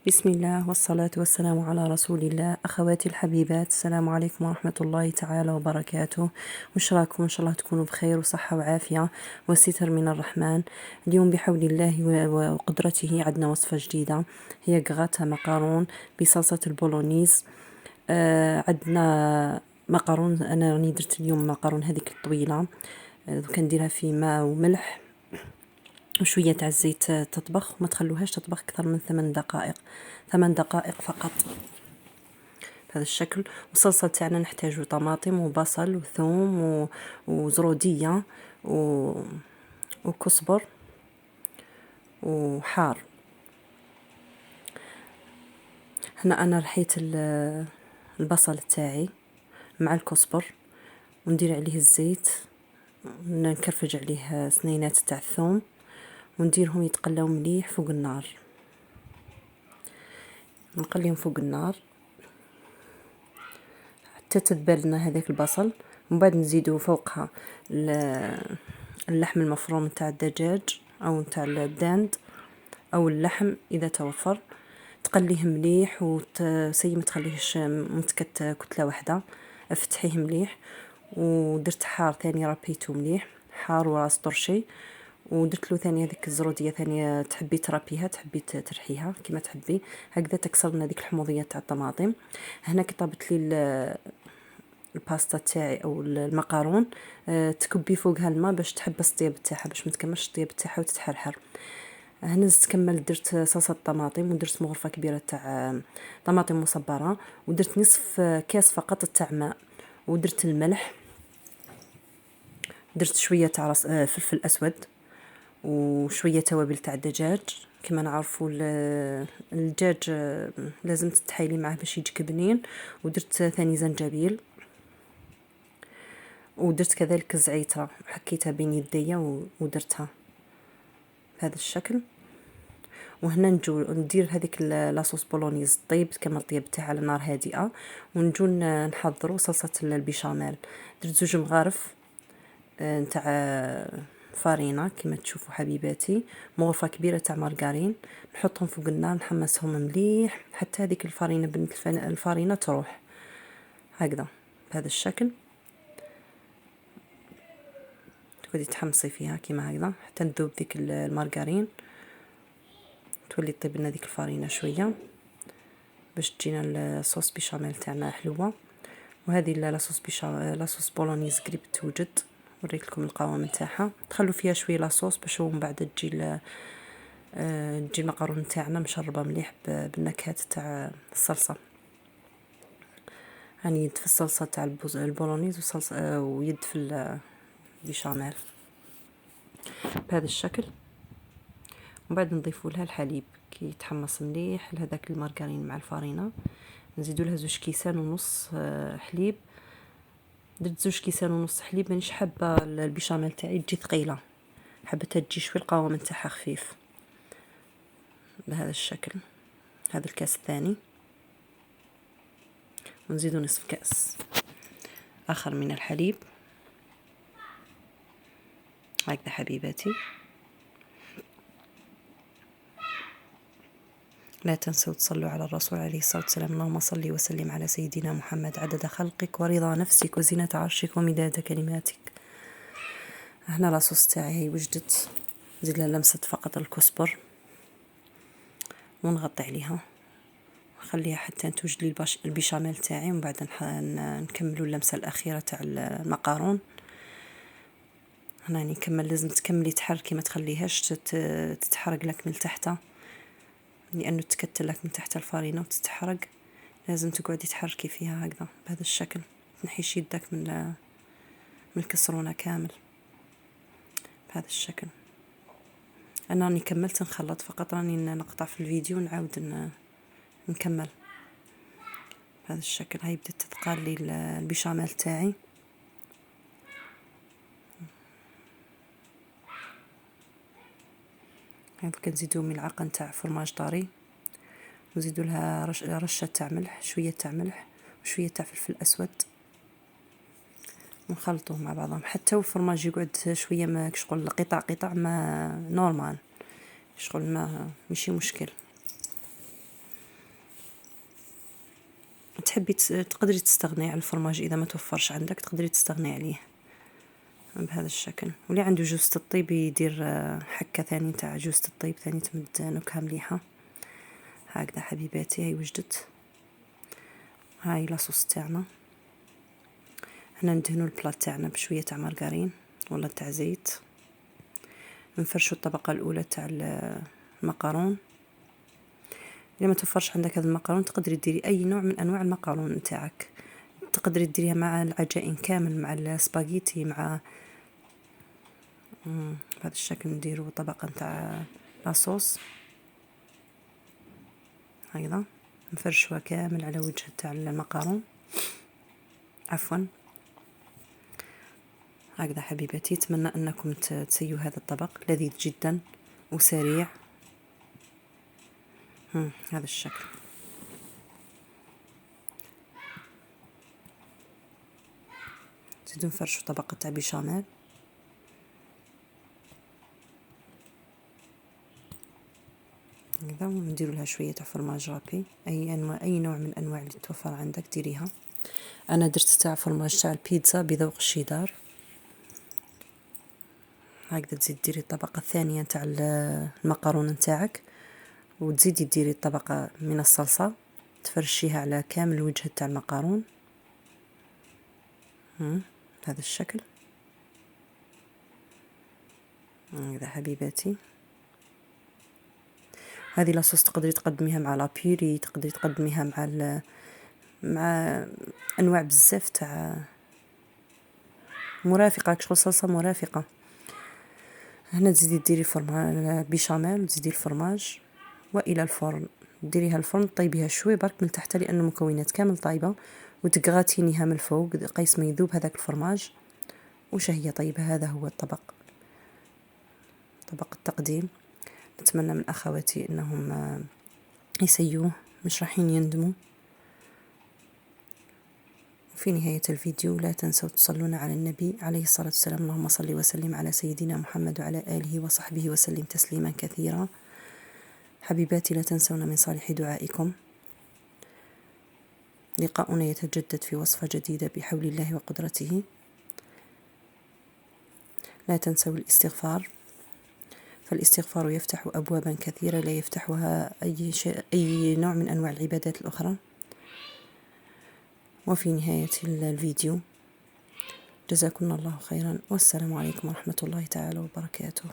بسم الله والصلاة والسلام على رسول الله. أخواتي الحبيبات، السلام عليكم ورحمة الله تعالى وبركاته. وش راكم؟ إن شاء الله تكونوا بخير وصحة وعافية وستر من الرحمن. اليوم بحول الله وقدرته عندنا وصفة جديدة، هي قغاتها مقارون بصلصة البولونيز. عندنا مقارون، أنا راني درت اليوم مقارون هذيك الطويلة، كنديرها في ماء وملح وشوية تاع الزيت. تطبخ، ما تخلوهاش تطبخ أكثر من 8 دقائق، 8 دقائق فقط بهذا الشكل. والصلصة تاعنا نحتاجو طماطم وبصل وثوم وزرودية وكزبر وحار. هنا أنا رحيت البصل تاعي مع الكزبر وندير عليه الزيت، نكرفج عليه سنينات تاع الثوم ونديرهم يتقلاو مليح فوق النار، نقليهم فوق النار حتى تذبلنا هذاك البصل. ومن بعد نزيدو فوقها اللحم المفروم تاع الدجاج او تاع الداند او اللحم اذا توفر، تقليه مليح وتسيي ما تخليهش متكت كتله واحده، افتحيه مليح. ودرت حار ثاني، ربيته مليح حار وراس طرشي، ودرت له ثاني هذيك الزروديه ثانيه، تحبي تربيها تحبي ترحيها كما تحبي، هكذا تكسر لنا هذيك الحموضيه تاع الطماطم. هنا كي طابت لي الباستا تاعي او المقارون، تكبي فوقها الماء باش تحبس الطياب تاعها، باش ما تكملش الطياب تاعها وتتحرحر. هنا زدت كملت درت صلصه طماطم، ودرت مغرفه كبيره تاع طماطم مصبره، ودرت نصف كاس فقط تاع ماء، ودرت الملح، درت شويه تاع فلفل اسود، وشويه توابل تاع الدجاج. كما نعرفوا الدجاج لازم تتحايلي معاه باش يجيك بنين. ودرت ثاني زنجبيل، ودرت كذلك الزعيترة حكيتها بين يديا ودرتها بهذا الشكل. وهنا نجو ندير هذيك لاصوص بولونيز طيب كما الطياب تاعها على نار هادئه، ونجو نحضروا صلصه البيشاميل. درت 2 مغارف نتاع فارينه كما تشوفوا حبيباتي، مغرفه كبيره تاع مارغرين، نحطهم فوق النار نحمسهم مليح حتى هذيك الفارينه بنت الفارينه تروح هكذا بهذا الشكل. تقعدي تحمصي فيها كيما هكذا حتى تذوب ذيك المارغرين، تولي طيب لنا ديك الفارينه شويه باش تجينا الصوص بيشاميل تاعنا حلوه. وهذه لاصوص بولونيز قريب توجد، وريت لكم القوام تاعها. تخلوا فيها شويه لاصوص باش من بعد تجي المقارون تاعنا مشربه مليح بالنكهات تاع الصلصه. يعني يد في الصلصه تاع البولونيز وصلصه ويد في البيشاميل بهذا الشكل. ومن بعد نضيفوا لها الحليب كي يتحمص مليح لهذاك المارغرين مع الفارينه، نزيدوا لها 2 كيسان ونص حليب. درت 2 كيسان ونص حليب، مانيش حابه البيشاميل تاعي تجي ثقيله، حبيتها تجي شويه القوام تاعها خفيف بهذا الشكل. هذا الكاس الثاني، ونزيدوا نصف كاس اخر من الحليب هكذا حبيباتي. لا تنسوا تصلوا على الرسول عليه الصلاة والسلام. اللهم صل وسلم على سيدنا محمد عدد خلقك ورضا نفسك وزينة عرشك ومداد كلماتك. هنا لاصوص تاعي هي وجدت، نزيد لها لمسة فقط الكزبر ونغطي عليها نخليها حتى توجد لي البيشاميل تاعي. ومن بعد نكملوا اللمسة الأخيرة تاع المقارون. هنا نكمل، لازم تكملي تحركي ما تخليهاش تتحرق لك من تحت، لأنه تكتل لك من تحت الفارينة وتتحرق. لازم تقعدي تحركي فيها هكذا بهذا الشكل، تنحيش يدك من الكسرونة كامل بهذا الشكل. أنا راني كملت نخلط، فقط راني نقطع في الفيديو ونعاود نكمل بهذا الشكل. هاي بدات تتقال لي البيشاميل تاعي. هذا كنزيدو ملعقه نتاع فرماج طاري، ونزيدو لها رشه تاع ملح، شويه تاع ملح وشويه تاع فلفل اسود، ونخلطوهم مع بعضهم حتى الفرماج يقعد شويه ما شغل قطع ما نورمال، شغل ما ماشي مشكل. تحبي تقدري تستغني على الفرماج، اذا ما توفرش عندك تقدري تستغني عليه بهذا الشكل. واللي عنده جوزة الطيب يدير حكة ثاني تاع جوزة الطيب ثاني تمد نكهة مليحة. هكذا حبيباتي هاي وجدت. هاي لاصوص تاعنا. هنا ندهنوا البلاط تاعنا بشوية تاع مارغرين ولا تاع زيت. نفرشوا الطبقة الأولى تاع المقارون. إذا ما توفرش عندك هذا المقارون تقدري ديري أي نوع من أنواع المقارون نتاعك، تقدري ديريها مع العجائن كامل، مع السباغيتي، مع بهذا الشكل. نديروا طبقة نتاع لاصوص هكذا، نفرشوها كامل على وجه تاع المقارون، عفوا. هكذا حبيباتي، اتمنى انكم تسيوا هذا الطبق لذيذ جدا وسريع. هذا الشكل. نزيدو نفرشوا طبقة تاع بيشاميل. هكذا، ونديروا لها شوية تاع فرماج رابي، اي نوع من انواع اللي توفر عندك ديريها. انا درت تاع فرماج تاع البيتزا بذوق الشيدار. هكذا تزيد ديري الطبقة الثانية تاع المقارون نتاعك، وتزيدي ديري الطبقة من الصلصة، تفرشيها على كامل الوجه تاع المقارون. بهذا الشكل. هذا حبيباتي. هذه لاصوص تقدري تقدميها مع لابيري، تقدري تقدميها مع انواع بزاف تاع مرافقه، كشغل صلصه مرافقه. هنا تزيدي ديري بيشاميل وتزيدي الفرماج والى الفرن. ديريها الفرن، طيبيها شوي برك من تحت لان المكونات كامل طايبه، وتقغاتينيها من الفوق قيس ما يذوب هذاك الفرماج. وشهية طيبة. هذا هو الطبق، طبق التقديم. نتمنى من أخواتي أنهم يسيوه، مش راحين يندموا. في نهاية الفيديو لا تنسوا تصلون على النبي عليه الصلاة والسلام. اللهم صل وسلم على سيدنا محمد وعلى آله وصحبه وسلم تسليما كثيرا. حبيباتي، لا تنسون من صالح دعائكم. لقاؤنا يتجدد في وصفة جديدة بحول الله وقدرته. لا تنسوا الاستغفار، فالاستغفار يفتح أبوابا كثيرة لا يفتحها أي نوع من أنواع العبادات الأخرى. وفي نهاية الفيديو جزاكم الله خيرا، والسلام عليكم ورحمة الله تعالى وبركاته.